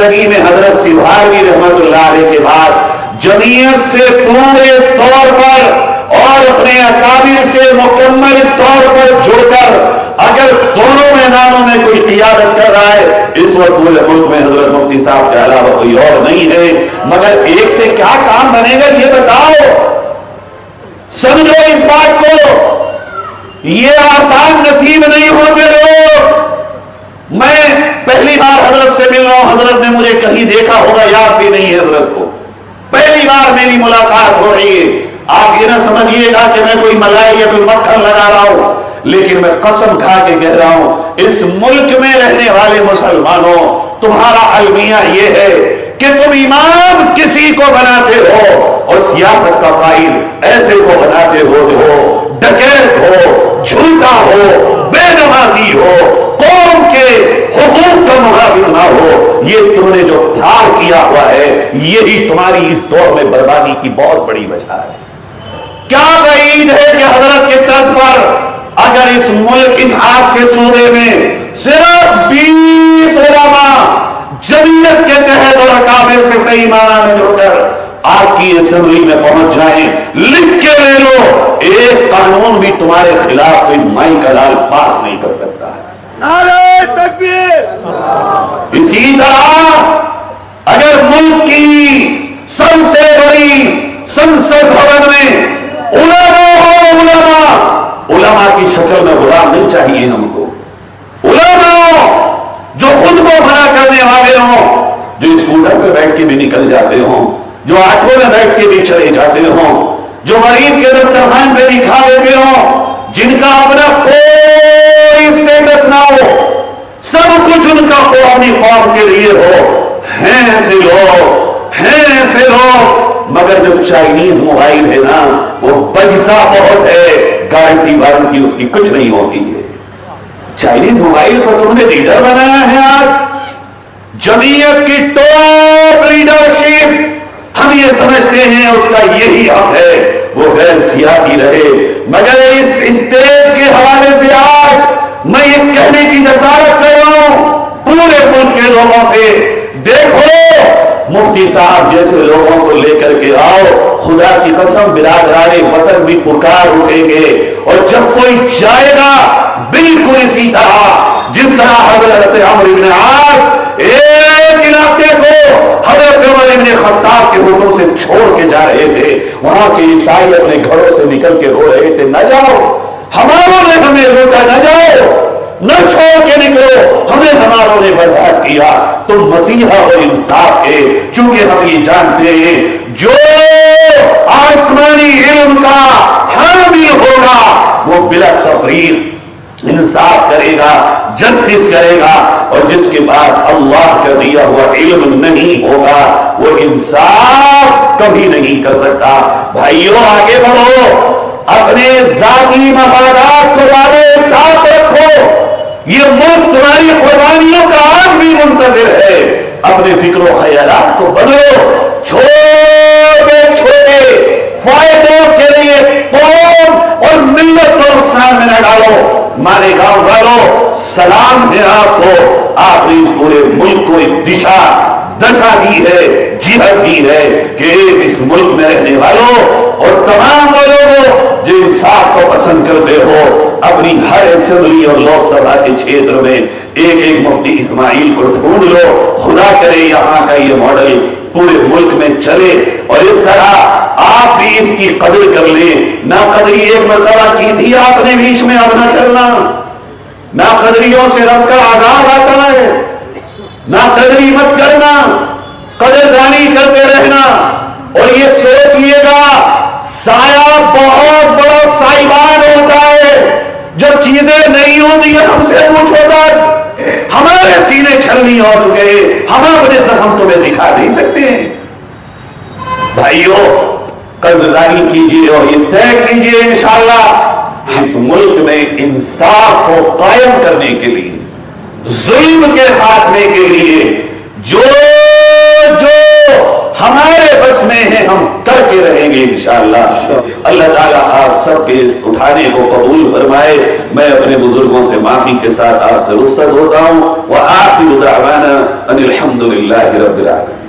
زندگی میں حضرت سبحانی رحمت اللہ علیہ کے بعد جمعیت سے پورے طور پر اور اپنے اکابر سے مکمل طور پر جڑ کر اگر دونوں میدانوں میں کوئی قیادت کر رہا ہے، اس وقت پورے ملک میں حضرت مفتی صاحب کے علاوہ کوئی اور نہیں ہے، مگر ایک سے کیا کام بنے گا یہ بتاؤ، سمجھو اس بات کو، یہ آسان نصیب نہیں ہوتے لوگ۔ میں پہلی بار حضرت سے مل رہا ہوں، حضرت نے مجھے کہیں دیکھا ہوگا، یاد بھی نہیں ہے حضرت کو، پہلی بار میری ملاقات ہو رہی ہے۔ آپ یہ نہ سمجھیے گا کہ میں کوئی ملائی یا کوئی مکھن لگا رہا ہوں، لیکن میں قسم کھا کے کہہ رہا ہوں، اس ملک میں رہنے والے مسلمانوں، تمہارا المیہ یہ ہے کہ تم امام کسی کو بناتے ہو اور سیاست کا قائد ایسے کو بناتے ہو جو ڈکیت ہو، جھوٹا ہو، بے نمازی ہو، قوم کے حقوق کا محافظ نہ ہو۔ یہ تم نے جو دھار کیا ہوا ہے، یہی تمہاری اس دور میں بربادی کی بہت بڑی وجہ ہے۔ کیا بعید ہے کہ حضرت کے طرز پر اگر اس ملک اس آپ کے صوبے میں صرف 20 علماء جمعیت کے تحت اور اکابر سے صحیح معنی میں جڑ کر آپ کی اسمبلی میں پہنچ جائیں، لکھ کے لے لو، ایک قانون بھی تمہارے خلاف کوئی مائی کا لال پاس نہیں کر سکتا ہے۔ نعرہ تکبیر۔ اسی طرح اگر ملک کی سب سے بڑی سنسد بھون میں علماء کی شکل میں غلام نہیں چاہیے ہم کو، علماء جو خود کو فنا کرنے والے ہوں، جو اسکوٹر پہ بیٹھ کے بھی نکل جاتے ہوں، جو آٹھوں میں بیٹھ کے بھی چلے جاتے ہوں، جو غریب کے دسترخوان پہ بھی کھا لیتے ہوں، جن کا اپنا کوئی اسٹیٹس نہ ہو، سب کچھ ان کا قومی قوم کے لیے ہو، ہیں ایسے لوگ، مگر جو چائنیز موبائل ہے نا وہ بجتا بہت ہے، گارنٹی وارنٹی اس کی کچھ نہیں ہوتی ہے۔ چائنیز موبائل کو تم نے لیڈر بنایا ہے۔ آج جمعیت کی ٹاپ لیڈرشپ ہم یہ سمجھتے ہیں اس کا یہی حق ہے وہ غیر سیاسی رہے، مگر اس اسٹیج کے حوالے سے آج میں یہ کہنے کی جسارت کر رہا ہوں پورے ملک کے لوگوں سے، دیکھو مفتی صاحب جیسے لوگوں کو لے کر کے آؤ، خدا کی قسم برادران وطن بھی پکار اٹھیں گے، اور جب کوئی جائے گا بالکل اسی طرح جس طرح حضرت عمرو بن عاص ایک علاقے کو حضرت عمر بن خطاب کے حکم سے چھوڑ کے جا رہے تھے، وہاں کے عیسائی اپنے گھروں سے نکل کے رو رہے تھے، نہ جاؤ، ہماروں نے ہمیں روکا، نہ جاؤ، نہ چھوڑ کے نکلو، ہمیں ہماروں نے برباد کیا۔ تو مسیحا اور انصاف ہے، چونکہ ہم یہ جانتے ہیں جو آسمانی علم کا حامی ہوگا وہ بلا تفریق انصاف کرے گا، جسٹس کرے گا، اور جس کے پاس اللہ کا دیا ہوا علم نہیں ہوگا وہ انصاف کبھی نہیں کر سکتا۔ بھائیوں آگے بڑھو، اپنے ذاتی مفادات کو بالاتحاد رکھو، یہ ملک تمہاری قربانیوں کا آج بھی منتظر ہے، اپنے فکر و خیالات کو بدلو، چھوٹے چھوٹے فائدوں کے لیے قوم اور ملت کو نقصان میں نہ ڈالو۔ مارے گاؤں والوں سلام ہے آپ کو، آپ نے اس پورے ملک کو ایک دشا دی ہے، جہت دی ہے کہ اس ملک میں رہنے والوں اور تمام وہ لوگوں جو انصاف کو پسند کرتے ہو، اپنی ہر اسمبلی اور لوک سبھا کے چھیتر میں ایک ایک مفتی اسماعیل کو ڈھونڈ لو، خدا کرے یہاں کا یہ ماڈل پورے ملک میں چلے، اور اس طرح آپ بھی اس کی قدر کر لیں۔ ناقدری ایک مرتبہ کی تھی آپ نے بیچ میں، اب نہ کرنا، ناقدریوں سے رب کا عذاب آتا ہے، ناقدری مت کرنا، قدردانی کرتے رہنا، اور یہ سوچ لیے گا سایہ بہت بڑا سائبان ہوتا ہے، جب چیزیں نہیں ہوتی ہیں ہم سے پوچھو تک، ہمارے سینے چھلنی ہو چکے، ہم اپنے زخم تمہیں دکھا نہیں سکتے ہیں۔ بھائیوں قدردانی کیجیے اور یہ طے کیجیے انشاءاللہ اس ملک میں انصاف کو قائم کرنے کے لیے، ظلم کے خاتمے کے لیے جو ہمارے بس میں ہے ہم کر کے رہیں گے انشاءاللہ. اللہ تعالیٰ آپ سب کے اس اٹھانے کو قبول فرمائے. میں اپنے بزرگوں سے معافی کے ساتھ آپ سے رخصت ہوتا ہوں. وآخر دعوانا ان الحمد للہ رب العالمین.